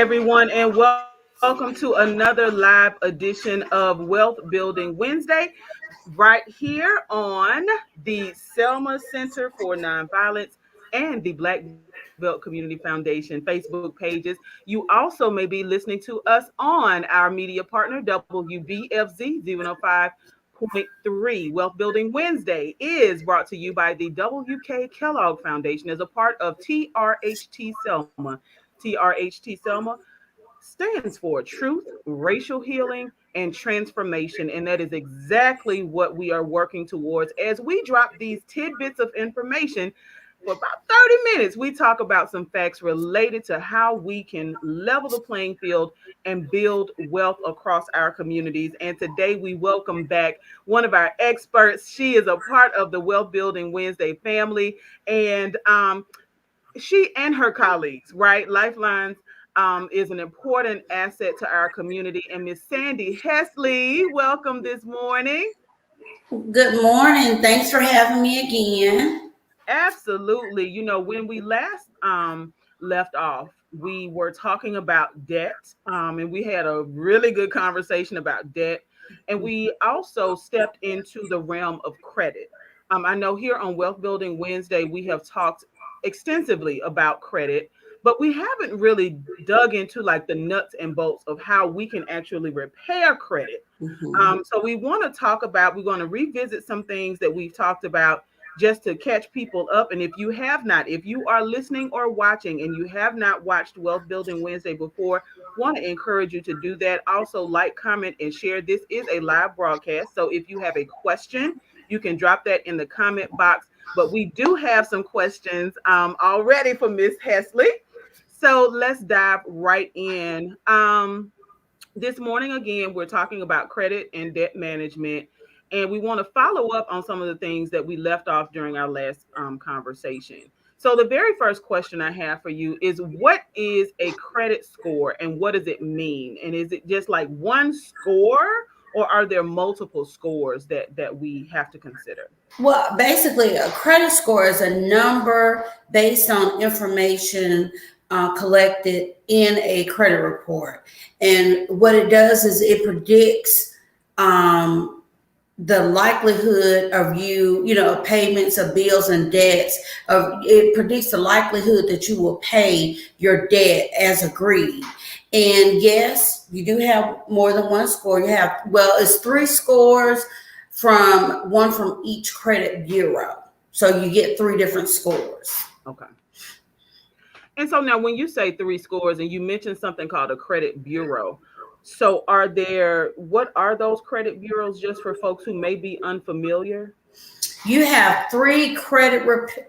everyone, and welcome to another live edition of Wealth Building Wednesday, right here on the Selma Center for Nonviolence and the Black Belt Community Foundation Facebook pages. You also may be listening to us on our media partner, WBFZ 105.3. Wealth Building Wednesday is brought to you by the WK Kellogg Foundation as a part of TRHT Selma. TRHT Selma stands for Truth, Racial Healing, and Transformation. And that is exactly what we are working towards as we drop these tidbits of information. For about 30 minutes, we talk about some facts related to how we can level the playing field and build wealth across our communities. And today we welcome back one of our experts. She is a part of the Wealth Building Wednesday family. And she and her colleagues, right? Lifelines is an important asset to our community. And Miss Sandy Hesley, welcome this morning. Good morning. Thanks for having me again. Absolutely. When we last left off, we were talking about debt, and we had a really good conversation about debt. And we also stepped into the realm of credit. I know here on Wealth Building Wednesday, we have talked extensively about credit, but we haven't really dug into like the nuts and bolts of how we can actually repair credit. So we're going to revisit some things that we've talked about just to catch people up. And if you are listening or watching and you have not watched Wealth Building Wednesday before, want to encourage you to do that. Also, like, comment, and share. This is a live broadcast. So if you have a question, you can drop that in the comment box. But we do have some questions already for Miss Hesley. So let's dive right in. This morning, again, we're talking about credit and debt management, and we want to follow up on some of the things that we left off during our last conversation. So the very first question I have for you is, what is a credit score and what does it mean? And is it just like one score, or are there multiple scores that we have to consider? Well, basically, a credit score is a number based on information collected in a credit report. And what it does is it predicts the likelihood of payments of bills and debts. It predicts the likelihood that you will pay your debt as agreed. And yes, you do have more than one score. It's three scores from each credit bureau. So you get three different scores. Okay. And so now when you say three scores and you mentioned something called a credit bureau, so what are those credit bureaus, just for folks who may be unfamiliar? You have three credit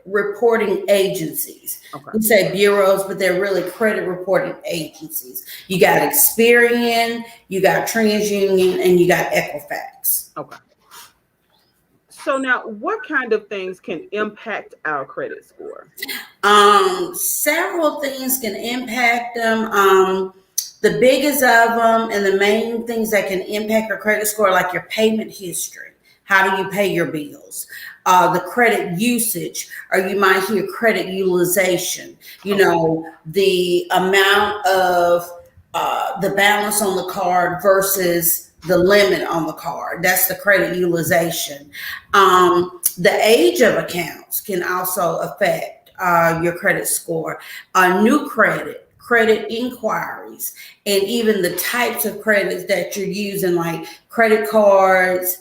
reporting agencies. Okay. We say bureaus, but they're really credit reporting agencies. You got Experian, you got TransUnion, and you got Equifax. Okay. So now, what kind of things can impact our credit score? Several things can impact them. The biggest of them and the main things that can impact your credit score, like your payment history. How do you pay your bills? The credit usage, or you might hear credit utilization. The amount of the balance on the card versus the limit on the card. That's the credit utilization. The age of accounts can also affect your credit score. New credit inquiries, and even the types of credits that you're using, like credit cards,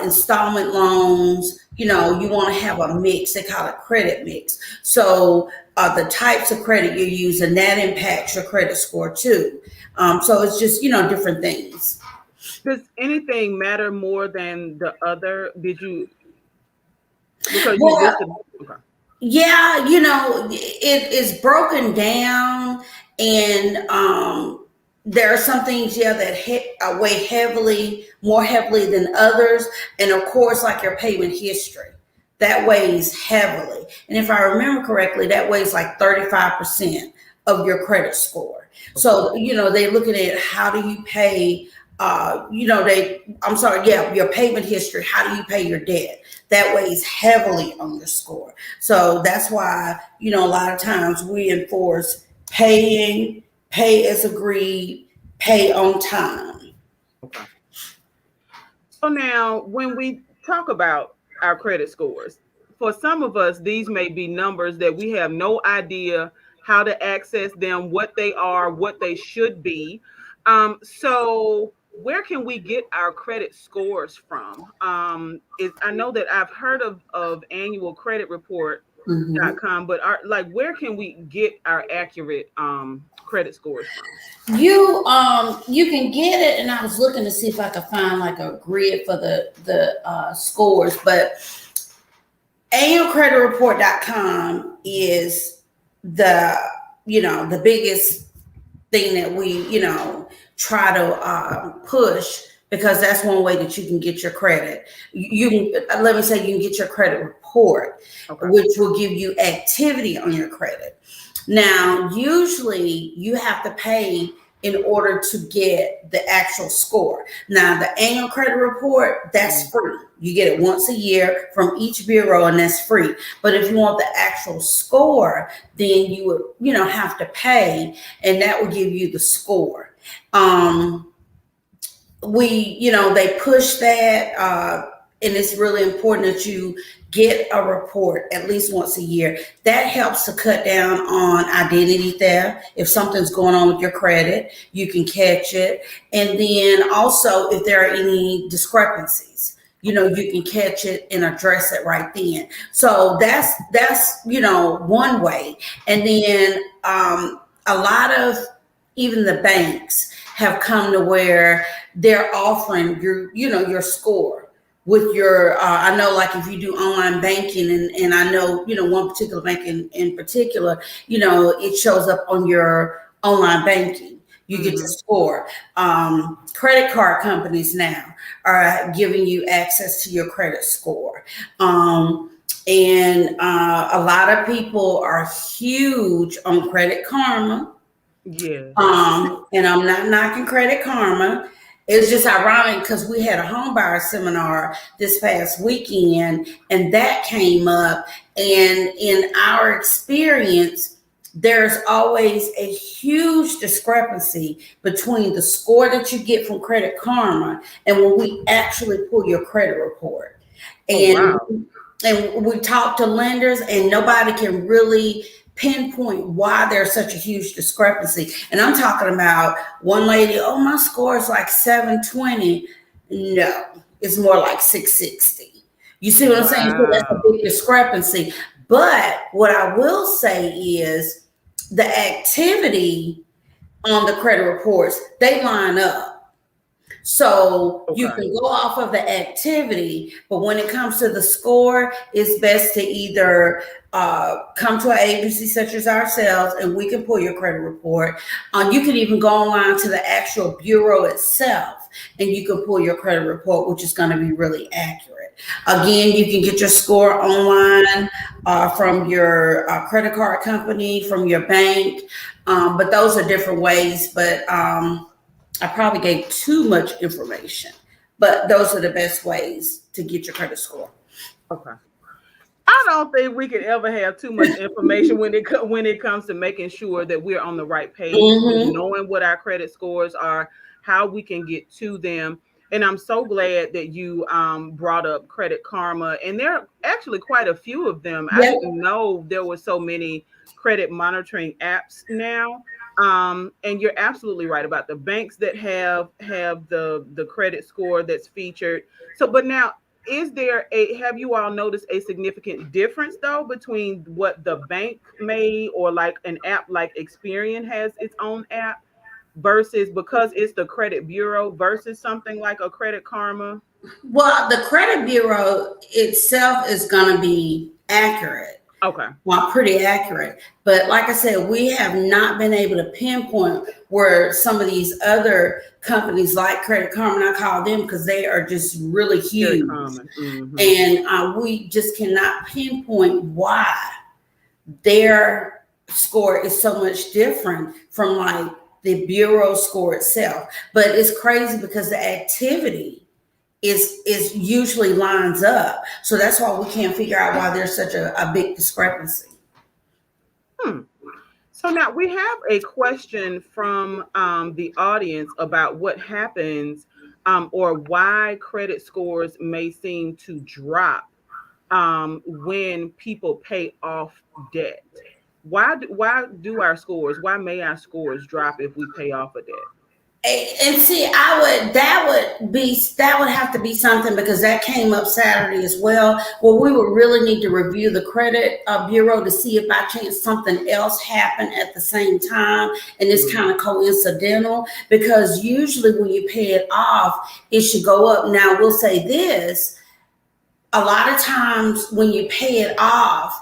installment loans. You want to have a mix. They call it credit mix. So the types of credit you're using, that impacts your credit score too. So it's just, different things. Does anything matter more than the other? Okay. Yeah, it is broken down, and there are some things, that weigh more heavily than others. And of course, like your payment history, that weighs heavily. And if I remember correctly, that weighs like 35% of your credit score. Okay. So, they're looking at how do you pay, your payment history, how do you pay your debt? That weighs heavily on your score. So that's why, a lot of times we enforce paying pay as agreed, pay on time. Okay. So now, when we talk about our credit scores, for some of us, these may be numbers that we have no idea how to access them, what they are, what they should be. So where can we get our credit scores from? I know that I've heard of annual credit Mhm. report.com, but like where can we get our accurate credit scores from? You can get it, and I was looking to see if I could find like a grid for the scores, but annualcreditreport.com is the the biggest thing that we try to push, because that's one way that you can get your credit. You can, let me say, you can get your credit report, Okay. which will give you activity on your credit. Now, usually you have to pay in order to get the actual score. Now, the annual credit report, that's Mm. free. You get it once a year from each bureau, and that's free. But if you want the actual score, then you would, have to pay, and that will give you the score. Um, they push that, and it's really important that you get a report at least once a year. That helps to cut down on identity theft. If something's going on with your credit, you can catch it. And then also, if there are any discrepancies, you can catch it and address it right then. So that's one way. And then a lot of, even the banks have come to where they're offering your score with your I know, like, if you do online banking, and I know, one particular bank in particular, it shows up on your online banking. You get your Mm-hmm. score. Credit card companies now are giving you access to your credit score. And a lot of people are huge on Credit Karma. Yes. And I'm not knocking Credit Karma. It's just ironic because we had a home buyer seminar this past weekend, and that came up. And in our experience, there's always a huge discrepancy between the score that you get from Credit Karma and when we actually pull your credit report. Oh And wow. and we talk to lenders, and nobody can really pinpoint why there's such a huge discrepancy. And I'm talking about one lady, oh, my score is like 720. No, it's more like 660. You see what I'm saying? So that's a Wow. big discrepancy. But what I will say is the activity on the credit reports, they line up. So you Okay. can go off of the activity, but when it comes to the score, it's best to either come to an agency such as ourselves, and we can pull your credit report. You can even go online to the actual bureau itself, and you can pull your credit report, which is going to be really accurate. Again, you can get your score online from your credit card company, from your bank, but those are different ways. But I probably gave too much information, but those are the best ways to get your credit score. Okay. I don't think we could ever have too much information when it comes to making sure that we're on the right page with Mm-hmm. knowing what our credit scores are, how we can get to them. And I'm so glad that you brought up Credit Karma, and there are actually quite a few of them. I Yep. didn't know there were so many credit monitoring apps now. And you're absolutely right about the banks that have the credit score that's featured. So, but now, is there a have you all noticed a significant difference though between what the bank made, or like an app like Experian has its own app, versus because it's the credit bureau versus something like a Credit Karma? Well, the credit bureau itself is going to be accurate. Okay. Well, pretty accurate. But like I said, we have not been able to pinpoint where some of these other companies like Credit Karma, and I call them because they are just really Very huge. common. Hmm. And we just cannot pinpoint why their score is so much different from like the bureau score itself. But it's crazy because the activity is usually lines up. So that's why we can't figure out why there's such a big discrepancy. Hmm. So now we have a question from the audience about what happens or why credit scores may seem to drop when people pay off debt. Why may our scores drop if we pay off a debt? And see, I would that would have to be something because that came up Saturday as well. Well, we would really need to review the credit bureau to see if by chance something else happened at the same time, and it's kind Mhm. of coincidental because usually when you pay it off, it should go up. Now, we'll say this: a lot of times when you pay it off,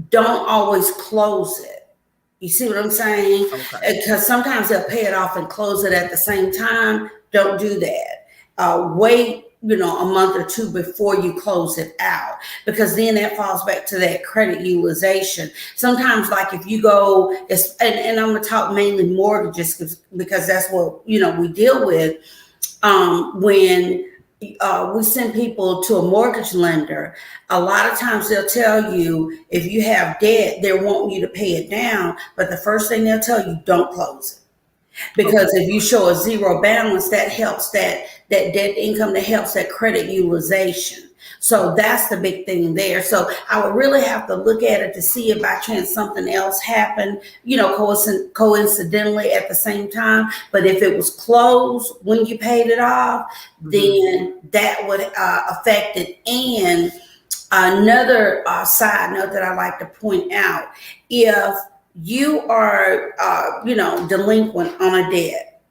don't always close it. You see what I'm saying? Okay. Because sometimes they'll pay it off and close it at the same time. Don't do that. Wait, a month or two before you close it out, because then that falls back to that credit utilization. Sometimes, like if you go, and I'm gonna talk mainly mortgages because that's what we deal with. When we send people to a mortgage lender, a lot of times they'll tell you if you have debt, they're wanting you to pay it down. But the first thing they'll tell you, don't close it. Okay. Because if you show a zero balance, that helps that debt income, that helps that credit utilization. So that's the big thing there. So I would really have to look at it to see if by chance something else happened, coincidentally at the same time. But if it was closed when you paid it off, Hmm. then that would affect it. And another side note that I like to point out: if you are, delinquent on a debt,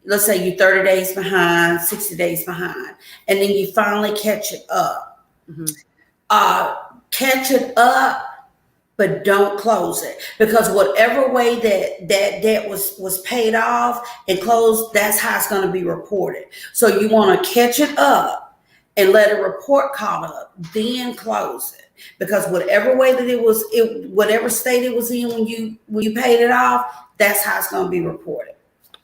let's say you're 30 days behind, 60 days behind, and then you finally catch it up. Hmm. Uh, Catch it up, but don't close it, because whatever way that debt was paid off and closed, that's how it's going to be reported. So you want to catch it up and let a report caught up, then close it, because whatever way that whatever state it was in when you paid it off, that's how it's going to be reported.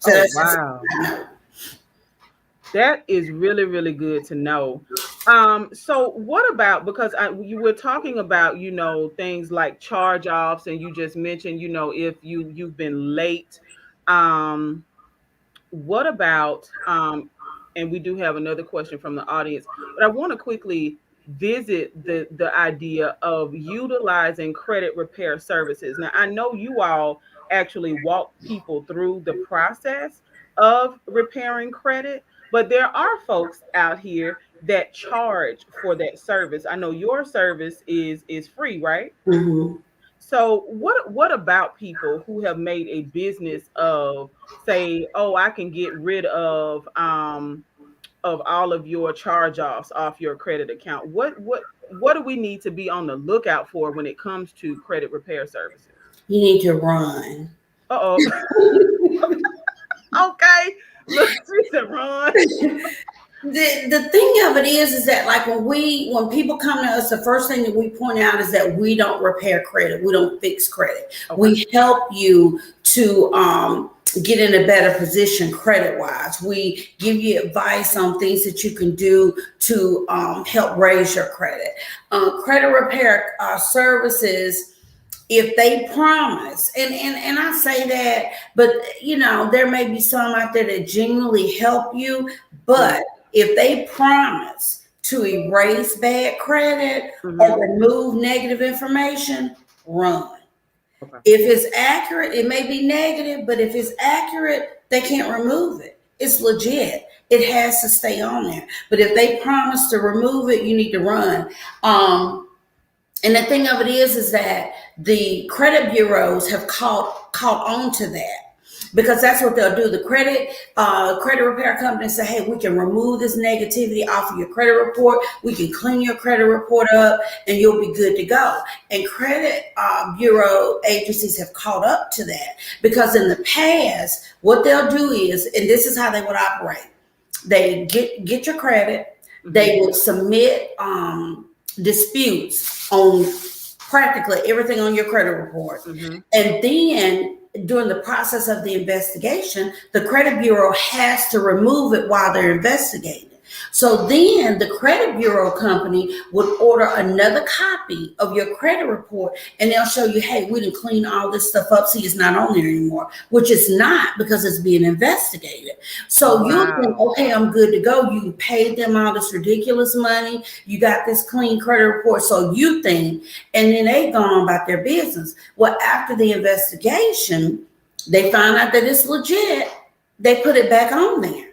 So Oh, that's just wow. I know. That is really, really good to know. So what about, because you were talking about, things like charge offs, and you just mentioned, if you've been late. Um, what about, and we do have another question from the audience, but I want to quickly visit the idea of utilizing credit repair services. Now, I know you all actually walk people through the process of repairing credit, but there are folks out here that charge for that service. I know your service is free, right? Hmm. So what about people who have made a business of, say, oh, I can get rid of all of your charge offs off your credit account? What do we need to be on the lookout for when it comes to credit repair services? You need to run. Uh oh. Okay. Look, she said run. The thing of it is that, like, when people come to us, the first thing that we point out is that we don't repair credit, we don't fix credit. Okay. We help you to get in a better position credit wise. We give you advice on things that you can do to help raise your credit. Credit repair services, if they promise, and I say that, but there may be some out there that genuinely help you, but if they promise to erase bad credit or Mm-hmm. remove negative information, run. Okay. If it's accurate, it may be negative, but if it's accurate, they can't remove it. It's legit. It has to stay on there. But if they promise to remove it, you need to run. And the thing of it is that the credit bureaus have caught on to that, because that's what they'll do. The credit repair companies say, "Hey, we can remove this negativity off of your credit report. We can clean your credit report up, and you'll be good to go." And credit bureau agencies have caught up to that, because in the past, what they'll do is, and this is how they would operate: they get your credit, Mm-hmm. they will submit disputes on practically everything on your credit report. Mm-hmm. And then during the process of the investigation, the credit bureau has to remove it while they're investigating. So then the credit bureau company would order another copy of your credit report and they'll show you, hey, we didn't clean all this stuff up. See, it's not on there anymore, which is not because it's being investigated. So you'll think, Wow. okay, I'm good to go. You paid them all this ridiculous money. You got this clean credit report. So you think, and then they gone on about their business. Well, after the investigation, they found out that it's legit. They put it back on there.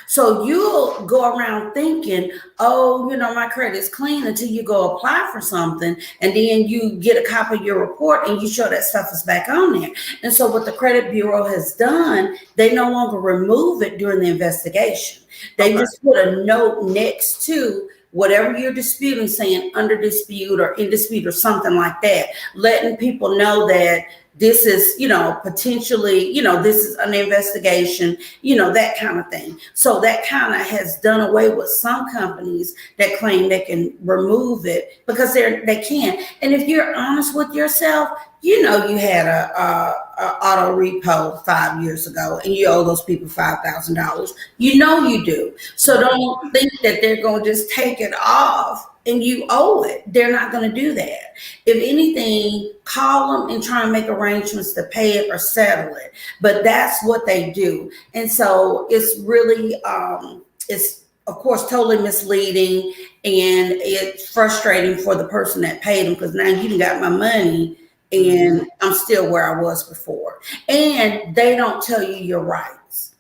So you'll go around thinking, oh, my credit's clean until you go apply for something. And then you get a copy of your report and you show that stuff is back on there. And so what the credit bureau has done, they no longer remove it during the investigation. They Okay. just put a note next to whatever you're disputing, saying under dispute or in dispute or something like that, letting people know that this is, potentially, this is an investigation, that kind of thing. So that kind of has done away with some companies that claim they can remove it because they can. And if you're honest with yourself, you had a auto repo 5 years ago and you owe those people $5,000. You do. So don't think that they're going to just take it off and you owe it. They're not going to do that. If anything, call them and try and make arrangements to pay it or settle it. But that's what they do. And so it's really, it's of course totally misleading and it's frustrating for the person that paid them because now you got my money Hmm. and I'm still where I was before. And they don't tell you your rights.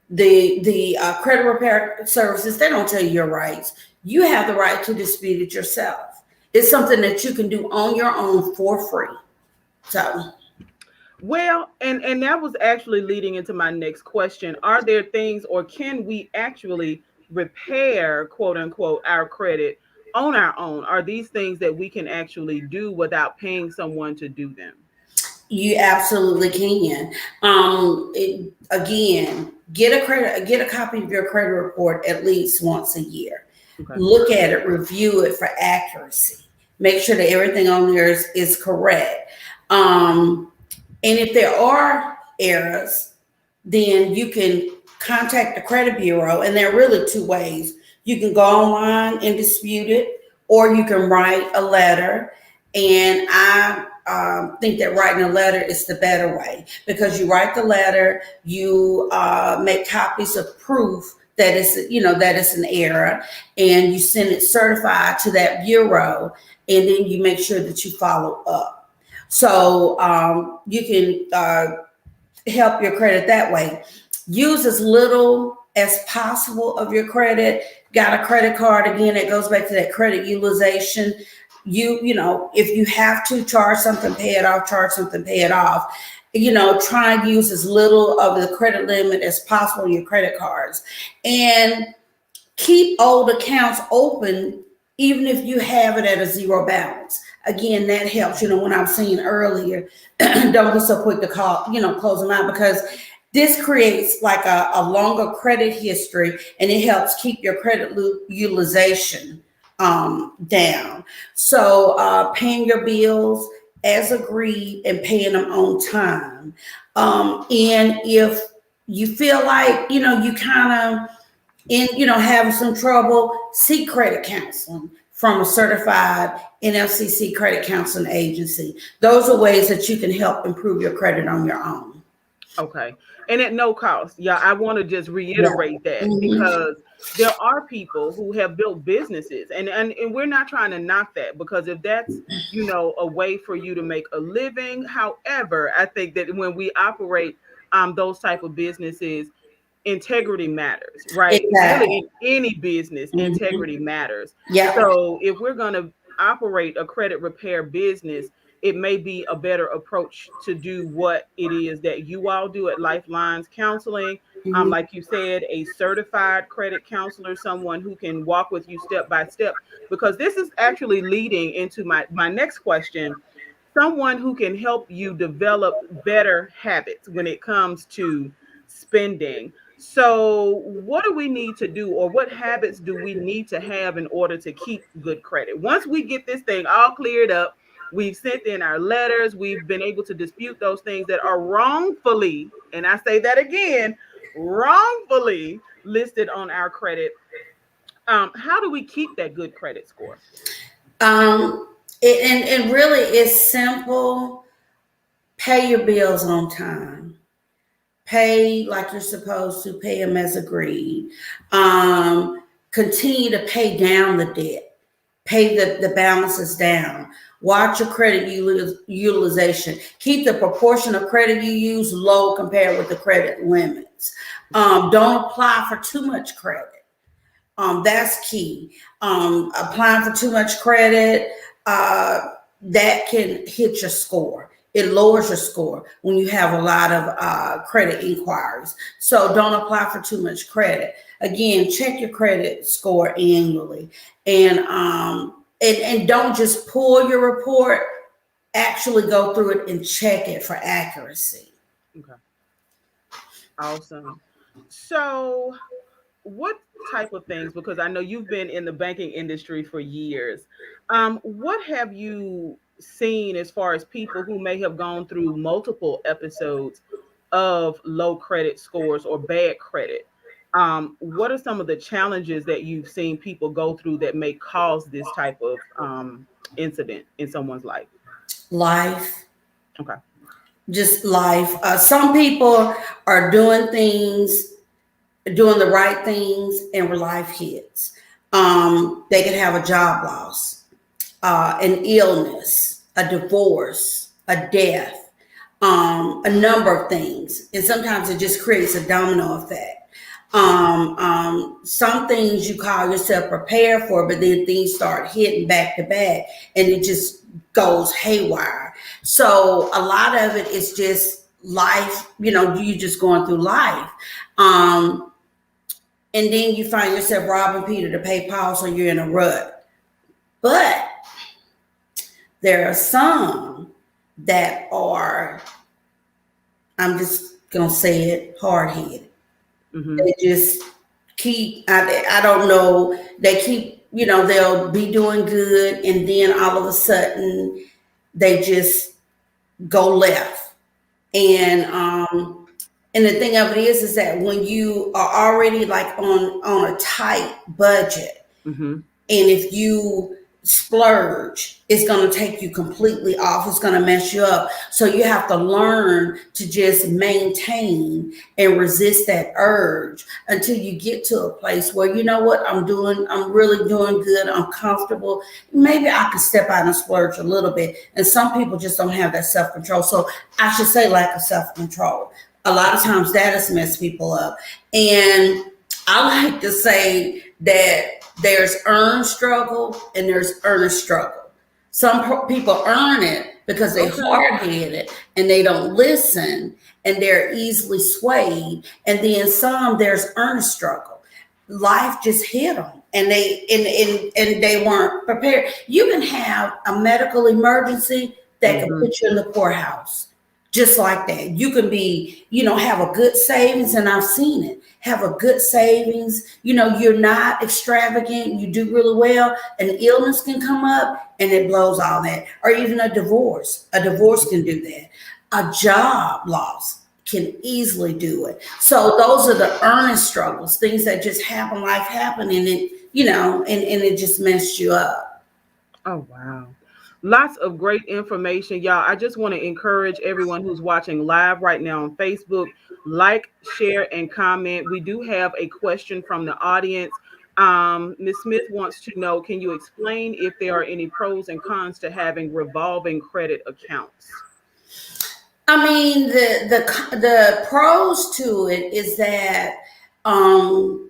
The credit repair services, they don't tell you your rights. You have the right to dispute it yourself. It's something that you can do on your own for free. So Well, and that was actually leading into my next question. Are there things, or can we actually repair, quote unquote, our credit on our own? Are these things that we can actually do without paying someone to do them? you absolutely can. Again, get a copy of your credit report at least once a year. Okay. Look at it, review it for accuracy. Make sure that everything on there is correct. Um, And if there are errors, then you can contact the credit bureau. And there are really two ways. You can go online and dispute it, or you can write a letter. And I think that writing a letter is the better way because you write the letter, you make copies of proof that it's an error, and you send it certified to that bureau, and then you make sure that you follow up. So you can help your credit that way. Use as little as possible of your credit. Got a credit card, again, that goes back to that credit utilization. If you have to charge something, pay it off, charge something, pay it off. Try and use as little of the credit limit as possible on your credit cards. And keep old accounts open, even if you have it at a zero balance. Again, that helps. When I was saying earlier, don't be so quick to close them out because this creates like a longer credit history and it helps keep your credit utilization down. So paying your bills as agreed and paying them on time. And if you feel like, you kind of having some trouble, seek credit counseling from a certified NFCC credit counseling agency. Those are ways that you can help improve your credit on your own. Okay. And at no cost. Yeah, I want to just Yeah. reiterate that Mhm. because there are people who have built businesses and we're not trying to knock that because if that's, a way for you to make a living. However, I think that when we operate those type of businesses, integrity matters, right? Really, Exactly. in any business, Mhm. integrity matters. Yeah. So, if we're going to operate a credit repair business, it may be a better approach to do what it is that you all do at Lifelines Counseling. Mhm. Like you said, a certified credit counselor, someone who can walk with you step by step, because this is actually leading into my next question, someone who can help you develop better habits when it comes to spending. So, what do we need to do, or what habits do we need to have in order to keep good credit? Once we get this thing all cleared up, we've sent in our letters, we've been able to dispute those things that are wrongfully, and I say that again, wrongfully listed on our credit. How do we keep that good credit score? Um, and really, it's simple. Pay your bills on time. Pay like you're supposed to. Pay them as agreed. Continue to pay down the debt. Pay the balances down. Watch your credit utilization. Keep the proportion of credit you use low compared with the credit limits. Don't apply for too much credit. That's key. Applying for too much credit, that can hit your score. It lowers your score when you have a lot of credit inquiries. So don't apply for too much credit. Again, check your credit score annually, and don't just pull your report. Actually, go through it and check it for accuracy. Okay, awesome. So, what type of things, because I know you've been in the banking industry for years, what have you seen as far as people who may have gone through multiple episodes of low credit scores or bad credit? What are some of the challenges that you've seen people go through that may cause this type of incident in someone's life? Life, Okay. just life. Some people are doing the right things, and life hits. They could have a job loss, an illness, a divorce, a death, a number of things. And sometimes it just creates a domino effect. Some things you call yourself prepared for, but then things start hitting back to back and it just goes haywire. So a lot of it is just life, you just going through life. Um, and then you find yourself robbing Peter to pay Paul, so you're in a rut. But there are some that are, I'm just gonna say it, hard headed. Mm-hmm. They just keep, I don't know, they keep, they'll be doing good, and then all of a sudden they just go left. And the thing of it is that when you are already like on a tight budget, Mm-hmm. and if you splurge, it's going to take you completely off. It's going to mess you up. So you have to learn to just maintain and resist that urge until you get to a place where, you know what, I'm really doing good. I'm comfortable. Maybe I can step out and splurge a little bit. And some people just don't have that self-control. So I should say lack of self-control. A lot of times that has messed people up. And I like to say that there's earned struggle and there's earnest struggle. Some people earn it because they're Okay. hard-headed and they don't listen and they're easily swayed. And then some, there's earnest struggle. Life just hit them and they weren't prepared. You can have a medical emergency that can Mm-hmm. put you in the poorhouse. Just like that. You can be, have a good savings, and I've seen it. Have a good savings. You're not extravagant. You do really well. An illness can come up and it blows all that. Or even a divorce. A divorce can do that. A job loss can easily do it. So those are the earnest struggles, things that just happen, life happen, and and it just messed you up. Oh, wow. Lots of great information, y'all. I just want to encourage everyone who's watching live right now on Facebook, like, share, and comment. We do have a question from the audience. Ms. Smith wants to know, can you explain if there are any pros and cons to having revolving credit accounts? I mean, the pros to it is that um,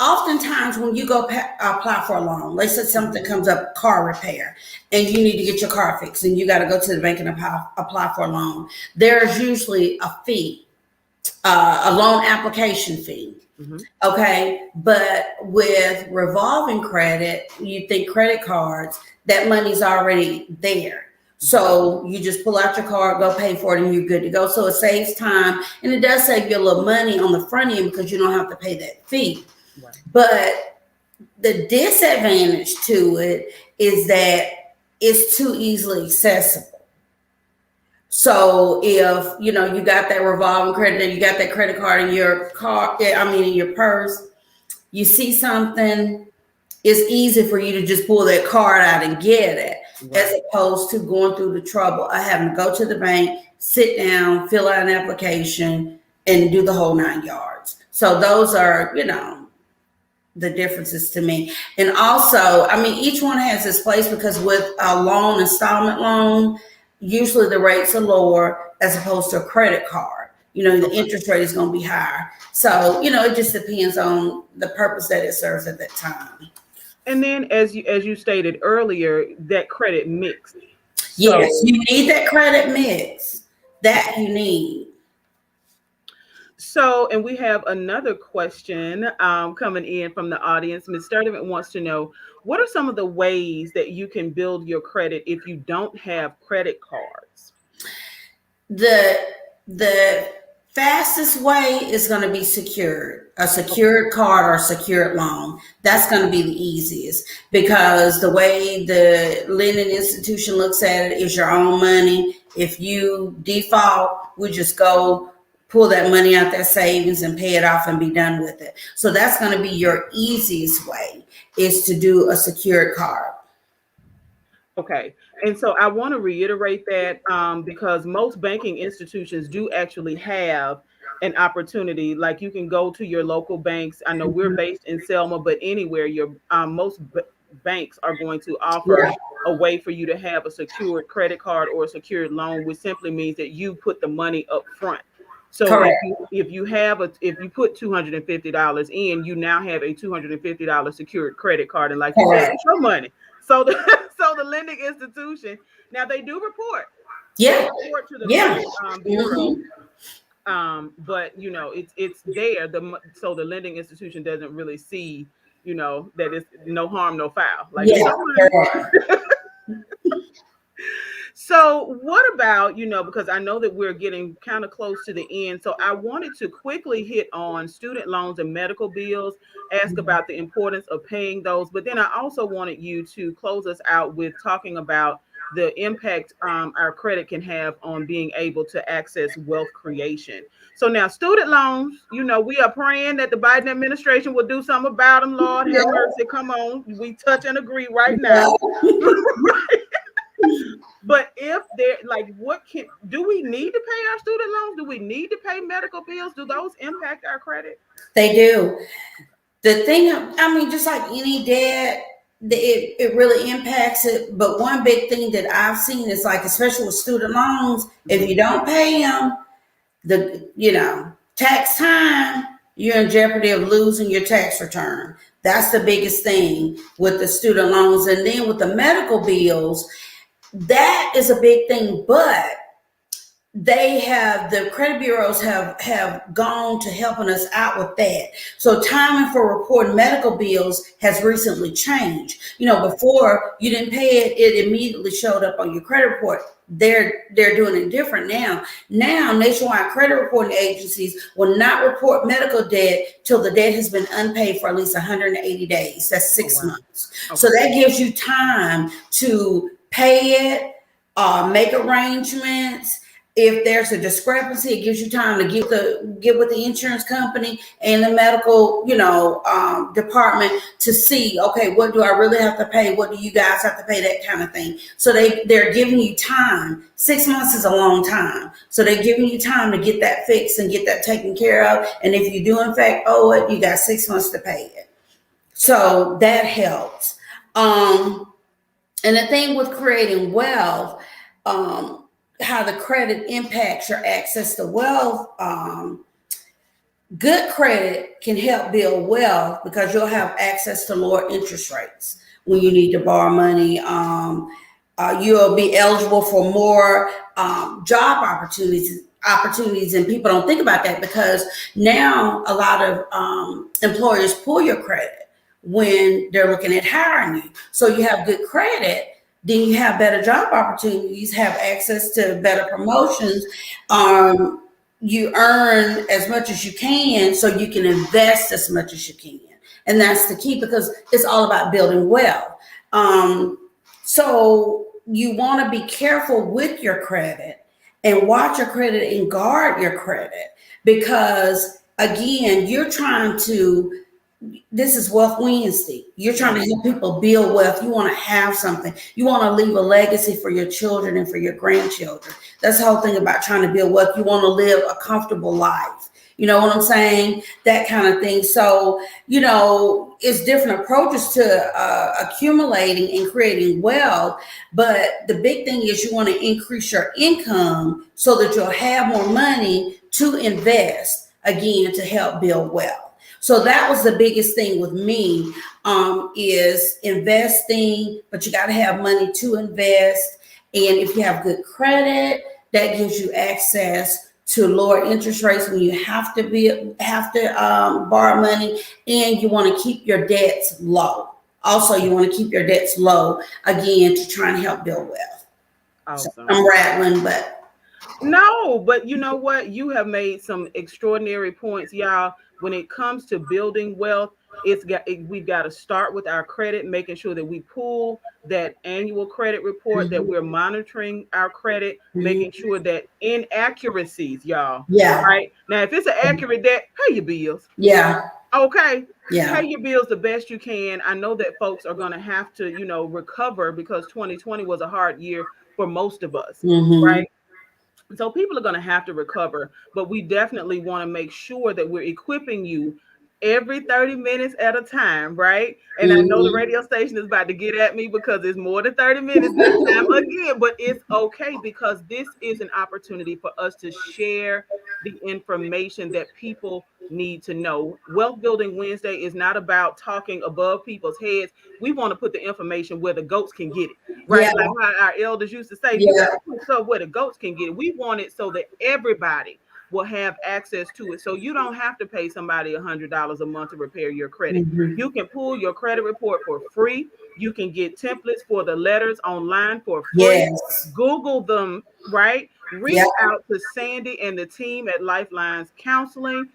oftentimes when you go apply for a loan, let's say something comes up, car repair, and you need to get your car fixed, and you got to go to the bank and apply for a loan. There's usually a fee, a loan application fee. Mm-hmm. Okay, but with revolving credit, you think credit cards, that money's already there. So you just pull out your card, go pay for it, and you're good to go. So it saves time, and it does save you a little money on the front end because you don't have to pay that fee. Right. But the disadvantage to it is that it's too easily accessible. So if you got that revolving credit and you got that credit card in your car, I mean in your purse, you see something, it's easy for you to just pull that card out and get it, as Right. opposed to going through the trouble of having to go to the bank, sit down, fill out an application, and do the whole 9 yards. So those are, the differences to me. And also, I mean, each one has its place because with a loan, installment loan, usually the rates are lower as opposed to a credit card. The Okay. interest rate is going to be higher. So, it just depends on the purpose that it serves at that time. And then, as you stated earlier, that credit mix. Yes, So, you need that credit mix. That you need. and we have another question coming in from the audience. Ms. Sturdivant wants to know, what are some of the ways that you can build your credit if you don't have credit cards? the the fastest way is going to be secured, a Okay. secured card or a secured loan. That's going to be the easiest because the way the lending institution looks at it is your own money. If you default, we just go pull that money out their savings and pay it off and be done with it. So that's going to be your easiest way, is to do a secured card. Okay. And so I want to reiterate that because most banking institutions do actually have an opportunity. Like you can go to your local banks. I know we're based in Selma, but anywhere, banks are going to offer Yeah, a way for you to have a secured credit card or a secured loan, which simply means that you put the money up front. So correct. if you put $250 in, you now have a $250 secured credit card, and like you said, Correct. it's your money. So the so the lending institution, now they do report. They Yeah. report to the Yeah. credit bureau, Hmm. but it's there. So the lending institution doesn't really see that it's no harm, no foul. Like it's Yeah. your money. Correct. So, what about, because I know that we're getting kind of close to the end. So, I wanted to quickly hit on student loans and medical bills, ask about the importance of paying those. But then I also wanted you to close us out with talking about the impact our credit can have on being able to access wealth creation. So, now student loans, we are praying that the Biden administration will do something about them. Lord have Yeah. mercy. Come on. We touch and agree right now. Yeah. But if they're like, what can do we need to pay our student loans? Do we need to pay medical bills? Do those impact our credit? They do. The thing, I mean, just like any debt, it really impacts it. But one big thing that I've seen is like, especially with student loans, if Mhm. you don't pay them, tax time, you're in jeopardy of losing your tax return. That's the biggest thing with the student loans. And then with the medical bills, that is a big thing. But the credit bureaus have gone to helping us out with that. So timing for reporting medical bills has recently changed. Before you didn't pay it, it immediately showed up on your credit report. They're doing it different now. Now nationwide credit reporting agencies will not report medical debt till the debt has been unpaid for at least 180 days. That's Oh, six wow. months. So Okay. that gives you time to pay it, make arrangements. If there's a discrepancy, it gives you time to get with the insurance company and the medical, department to see, okay, what do I really have to pay? What do you guys have to pay? That kind of thing. So they're giving you time. 6 months is a long time. So they're giving you time to get that fixed and get that taken care of. And if you do in fact owe it, you got 6 months to pay it. So that helps. And the thing with creating wealth, how the credit impacts your access to wealth. Good credit can help build wealth because you'll have access to lower interest rates when you need to borrow money. You'll be eligible for more job opportunities, and people don't think about that because now a lot of employers pull your credit when they're looking at hiring you. So you have good credit, then you have better job opportunities, have access to better promotions. You earn as much as you can so you can invest as much as you can. And that's the key because it's all about building wealth. So you want to be careful with your credit and watch your credit and guard your credit because, again, you're trying to this is Wealth Wednesday. You're trying Right. to help people build wealth. You want to have something. You want to leave a legacy for your children and for your grandchildren. That's the whole thing about trying to build wealth. You want to live a comfortable life. You know what I'm saying? That kind of thing. So, it's different approaches to accumulating and creating wealth. But the big thing is you want to increase your income so that you'll have more money to invest again to help build wealth. So that was the biggest thing with me, is investing, but you got to have money to invest. And if you have good credit, that gives you access to lower interest rates when you have to borrow money, and you want to keep your debts low. Also, you want to keep your debts low again to try and help build wealth. So Awesome. I'm rattling, but No, but you know what? You have made some extraordinary points, y'all. When it comes to building wealth, we've got to start with our credit, making sure that we pull that annual credit report, that mhm, we're monitoring our credit, making mhm. sure that inaccuracies, y'all, Yeah, right? Now, if it's an accurate debt, pay your bills. yeah, Okay. Pay yeah. your bills the best you can. I know that folks are going to have to, recover because 2020 was a hard year for most of us, Hmm. right? So people are going to have to recover, but we definitely want to make sure that we're equipping you every 30 minutes at a time, right? And I know the Hmm. radio station is about to get at me because it's more than 30 minutes this time again, but it's okay because this is an opportunity for us to share the information that people need to know. Wealth Building Wednesday is not about talking above people's heads. We want to put the information where the goats can get it, Yeah, right? Like how our elders used to say, you got yeah. to put stuff where the goats can get it. We want it so that everybody will have access to it. So you don't have to pay somebody $100 a month to repair your credit. Hmm. You can pull your credit report for free. You can get templates for the letters online for free. Yes. Google them, right? Yeah. Reach out to Sandy and the team at Lifelines Counseling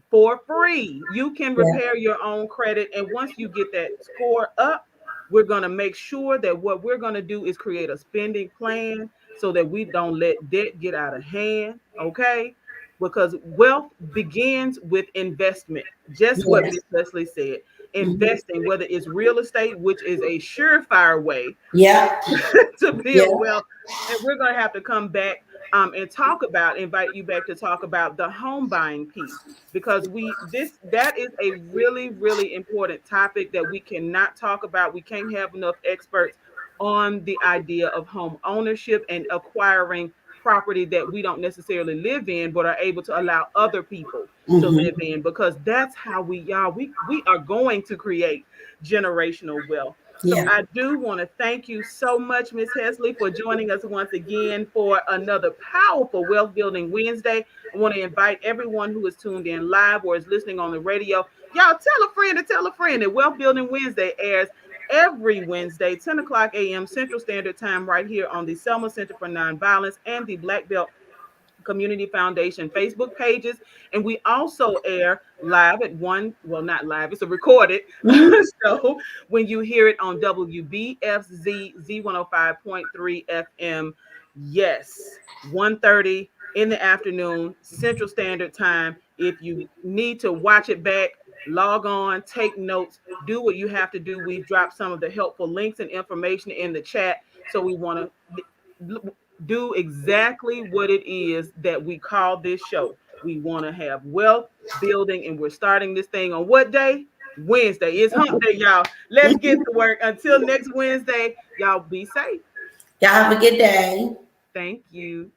for free. You can Yeah. repair your own credit. And once you get that score up, we're going to make sure that what we're going to do is create a spending plan so that we don't let debt get out of hand. Okay. Because wealth begins with investment, just what Yes. Miss Leslie said. Hmm. Investing, whether it's real estate, which is a surefire way Yeah. to Yeah. build wealth. And we're going to have to come back and invite you back to talk about the home buying piece because that is a really, really important topic that we cannot talk about. We can't have enough experts on the idea of home ownership and acquiring property that we don't necessarily live in, but are able to allow other people to live Hmm. in because that's how we are going to create generational wealth. So Yeah. I do want to thank you so much, Miss Hesley, for joining us once again for another powerful Wealth Building Wednesday. I want to invite everyone who is tuned in live or is listening on the radio. Y'all tell a friend to tell a friend that Wealth Building Wednesday airs every Wednesday, 10 o'clock a.m. Central Standard Time, right here on the Selma Center for Nonviolence and the Black Belt Community Foundation Facebook pages. And we also air live at well, not live, it's a recorded Hmm. show when you hear it on WBFZ Z105.3 FM. Yes, 1:30 in the afternoon, Central Standard Time. If you need to watch it back, log on, take notes, do what you have to do. We've dropped some of the helpful links and information in the chat. So we want to do exactly what it is that we call this show. We want to have wealth building, and we're starting this thing on what day? Wednesday. It's hump day, y'all. Let's get to work. Until next Wednesday, y'all be safe. Y'all have a good day. Thank you.